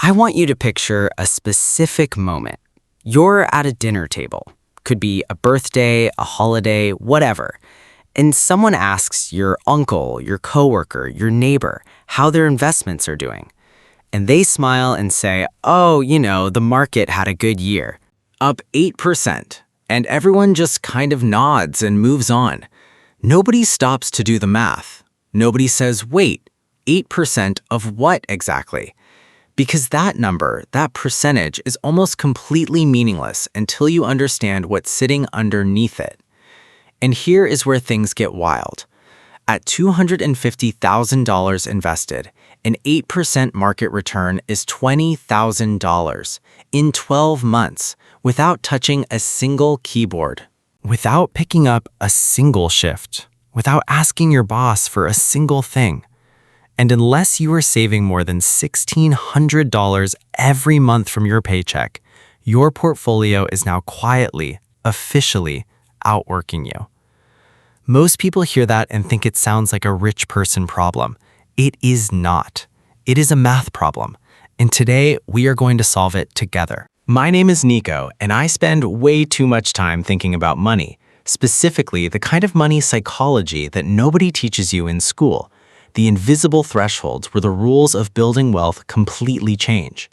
I want you to picture a specific moment. You're at a dinner table. Could be a birthday, a holiday, whatever. And someone asks your uncle, your coworker, your neighbor how their investments are doing. And they smile and say, oh, the market had a good year. Up 8%. And everyone just kind of nods and moves on. Nobody stops to do the math. Nobody says, wait, 8% of what exactly? Because that number, that percentage, is almost completely meaningless until you understand what's sitting underneath it. And here is where things get wild. At $250,000 invested, an 8% market return is $20,000 in 12 months without touching a single keyboard, without picking up a single shift, without asking your boss for a single thing. And unless you are saving more than $1,600 every month from your paycheck, your portfolio is now quietly, officially outworking you. Most people hear that and think it sounds like a rich person problem. It is not. It is a math problem. And today, we are going to solve it together. My name is Nico, and I spend way too much time thinking about money, specifically the kind of money psychology that nobody teaches you in school, the invisible thresholds where the rules of building wealth completely change.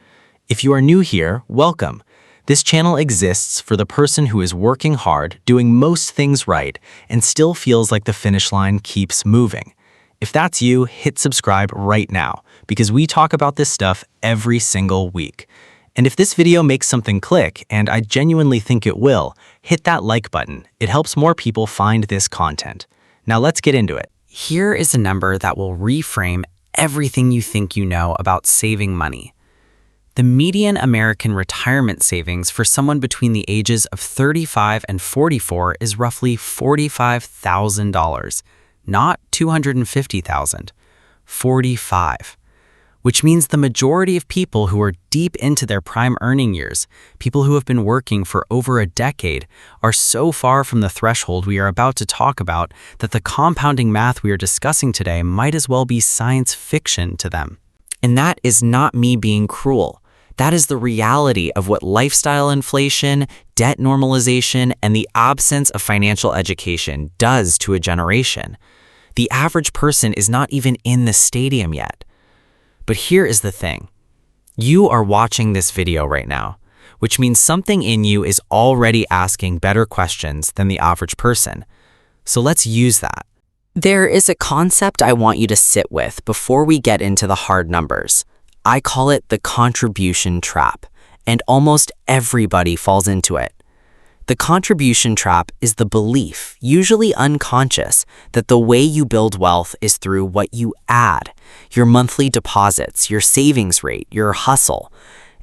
If you are new here, welcome. This channel exists for the person who is working hard, doing most things right, and still feels like the finish line keeps moving. If that's you, hit subscribe right now, because we talk about this stuff every single week. And if this video makes something click, and I genuinely think it will, hit that like button. It helps more people find this content. Now let's get into it. Here is a number that will reframe everything you think you know about saving money. The median American retirement savings for someone between the ages of 35 and 44 is roughly $45,000, not $250,000, 45. Which means the majority of people who are deep into their prime earning years, people who have been working for over a decade, are so far from the threshold we are about to talk about that the compounding math we are discussing today might as well be science fiction to them. And that is not me being cruel. That is the reality of what lifestyle inflation, debt normalization, and the absence of financial education does to a generation. The average person is not even in the stadium yet. But here is the thing. You are watching this video right now, which means something in you is already asking better questions than the average person. So let's use that. There is a concept I want you to sit with before we get into the hard numbers. I call it the contribution trap, and almost everybody falls into it. The contribution trap is the belief, usually unconscious, that the way you build wealth is through what you add, your monthly deposits, your savings rate, your hustle.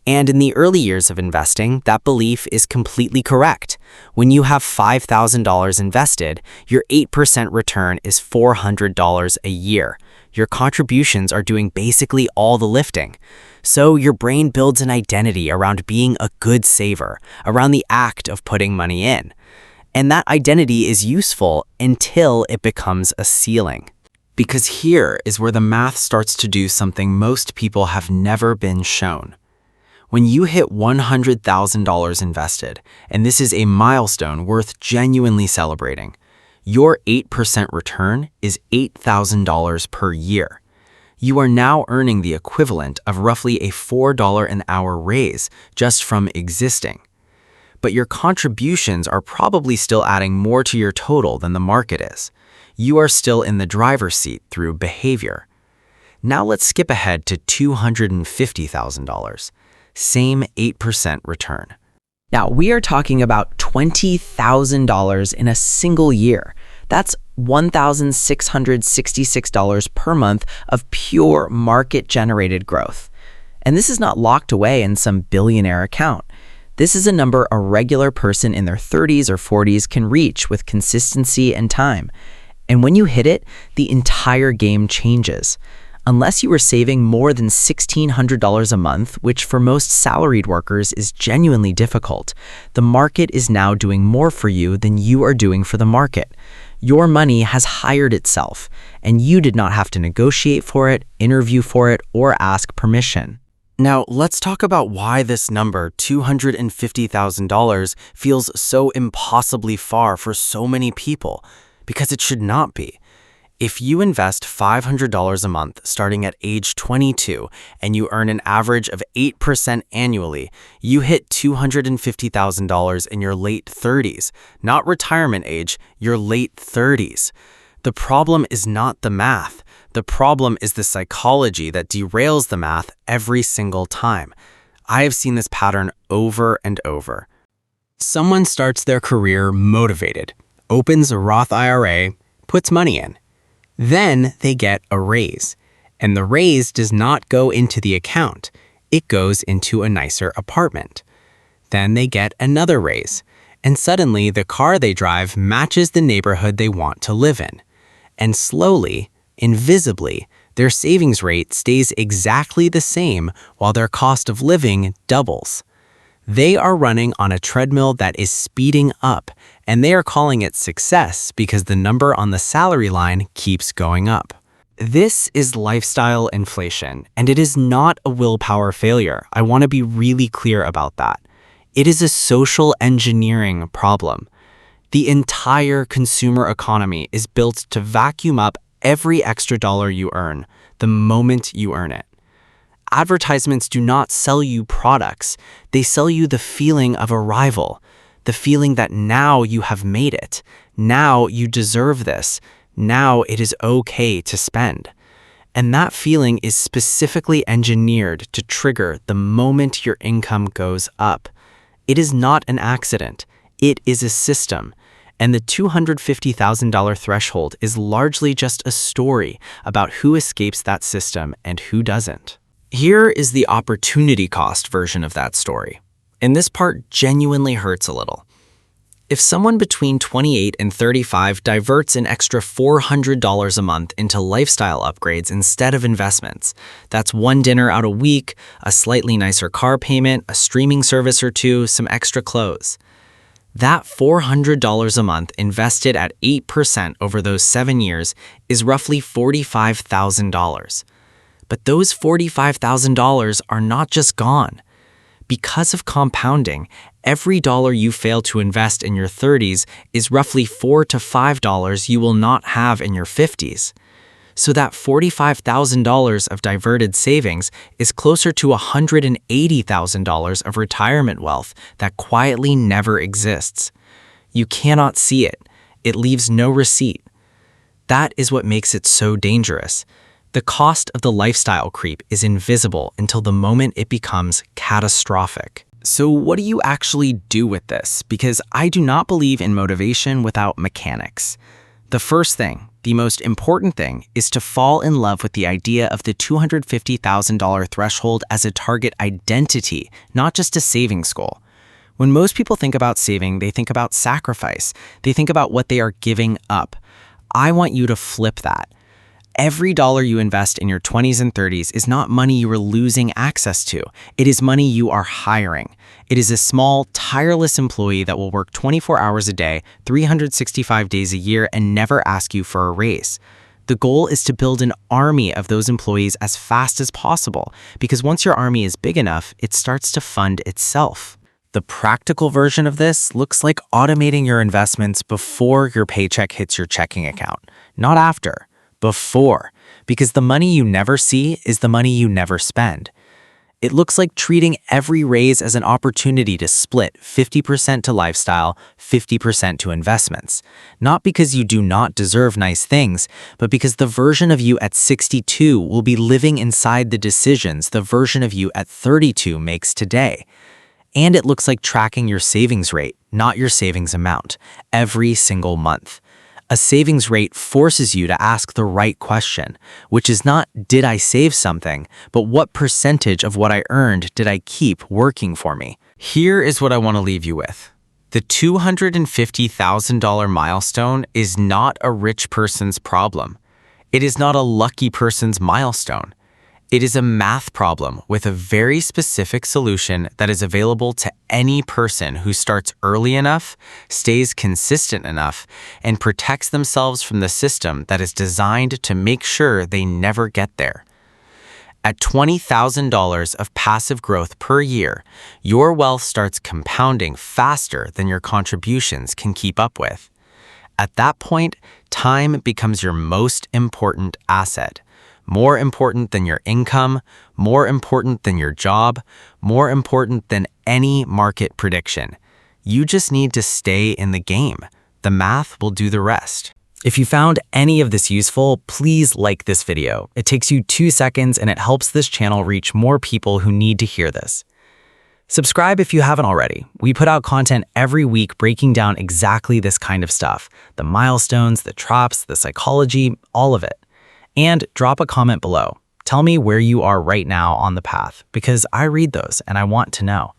And in the early years of investing, that belief is completely correct. When you have $5,000 invested, your 8% return is $400 a year. Your contributions are doing basically all the lifting. So your brain builds an identity around being a good saver, around the act of putting money in. And that identity is useful until it becomes a ceiling. Because here is where the math starts to do something most people have never been shown. When you hit $100,000 invested, and this is a milestone worth genuinely celebrating, your 8% return is $8,000 per year. You are now earning the equivalent of roughly a $4 an hour raise just from existing. But your contributions are probably still adding more to your total than the market is. You are still in the driver's seat through behavior. Now let's skip ahead to $250,000. Same 8% return. Now, we are talking about $20,000 in a single year. That's $1,666 per month of pure market-generated growth. And this is not locked away in some billionaire account. This is a number a regular person in their 30s or 40s can reach with consistency and time. And when you hit it, the entire game changes. Unless you were saving more than $1,600 a month, which for most salaried workers is genuinely difficult, the market is now doing more for you than you are doing for the market. Your money has hired itself, and you did not have to negotiate for it, interview for it, or ask permission. Now, let's talk about why this number, $250,000, feels so impossibly far for so many people, because it should not be. If you invest $500 a month starting at age 22 and you earn an average of 8% annually, you hit $250,000 in your late 30s, not retirement age, your late 30s. The problem is not the math. The problem is the psychology that derails the math every single time. I have seen this pattern over and over. Someone starts their career motivated, opens a Roth IRA, puts money in. Then they get a raise, and the raise does not go into the account. It goes into a nicer apartment. Then they get another raise, and suddenly the car they drive matches the neighborhood they want to live in. And slowly, invisibly, their savings rate stays exactly the same while their cost of living doubles. They are running on a treadmill that is speeding up, and they are calling it success because the number on the salary line keeps going up. This is lifestyle inflation, and it is not a willpower failure. I want to be really clear about that. It is a social engineering problem. The entire consumer economy is built to vacuum up every extra dollar you earn the moment you earn it. Advertisements do not sell you products. They sell you the feeling of arrival, the feeling that now you have made it. Now you deserve this. Now it is okay to spend. And that feeling is specifically engineered to trigger the moment your income goes up. It is not an accident. It is a system. And the $250,000 threshold is largely just a story about who escapes that system and who doesn't. Here is the opportunity cost version of that story. And this part genuinely hurts a little. If someone between 28 and 35 diverts an extra $400 a month into lifestyle upgrades instead of investments, that's one dinner out a week, a slightly nicer car payment, a streaming service or two, some extra clothes. That $400 a month invested at 8% over those 7 years is roughly $45,000. But those $45,000 are not just gone. Because of compounding, every dollar you fail to invest in your 30s is roughly $4 to $5 you will not have in your 50s. So that $45,000 of diverted savings is closer to $180,000 of retirement wealth that quietly never exists. You cannot see it. It leaves no receipt. That is what makes it so dangerous. The cost of the lifestyle creep is invisible until the moment it becomes catastrophic. So what do you actually do with this? Because I do not believe in motivation without mechanics. The first thing, the most important thing, is to fall in love with the idea of the $250,000 threshold as a target identity, not just a savings goal. When most people think about saving, they think about sacrifice. They think about what they are giving up. I want you to flip that. Every dollar you invest in your 20s and 30s is not money you are losing access to. It is money you are hiring. It is a small, tireless employee that will work 24 hours a day, 365 days a year, and never ask you for a raise. The goal is to build an army of those employees as fast as possible, because once your army is big enough, it starts to fund itself. The practical version of this looks like automating your investments before your paycheck hits your checking account, not after. Before, because the money you never see is the money you never spend. It looks like treating every raise as an opportunity to split 50% to lifestyle, 50% to investments. Not because you do not deserve nice things, but because the version of you at 62 will be living inside the decisions the version of you at 32 makes today. And it looks like tracking your savings rate, not your savings amount, every single month. A savings rate forces you to ask the right question, which is not, did I save something, but what percentage of what I earned did I keep working for me? Here is what I want to leave you with. The $250,000 milestone is not a rich person's problem. It is not a lucky person's milestone. It is a math problem with a very specific solution that is available to any person who starts early enough, stays consistent enough, and protects themselves from the system that is designed to make sure they never get there. At $20,000 of passive growth per year, your wealth starts compounding faster than your contributions can keep up with. At that point, time becomes your most important asset. More important than your income, more important than your job, more important than any market prediction. You just need to stay in the game. The math will do the rest. If you found any of this useful, please like this video. It takes you 2 seconds and it helps this channel reach more people who need to hear this. Subscribe if you haven't already. We put out content every week breaking down exactly this kind of stuff. The milestones, the traps, the psychology, all of it. And drop a comment below. Tell me where you are right now on the path, because I read those and I want to know.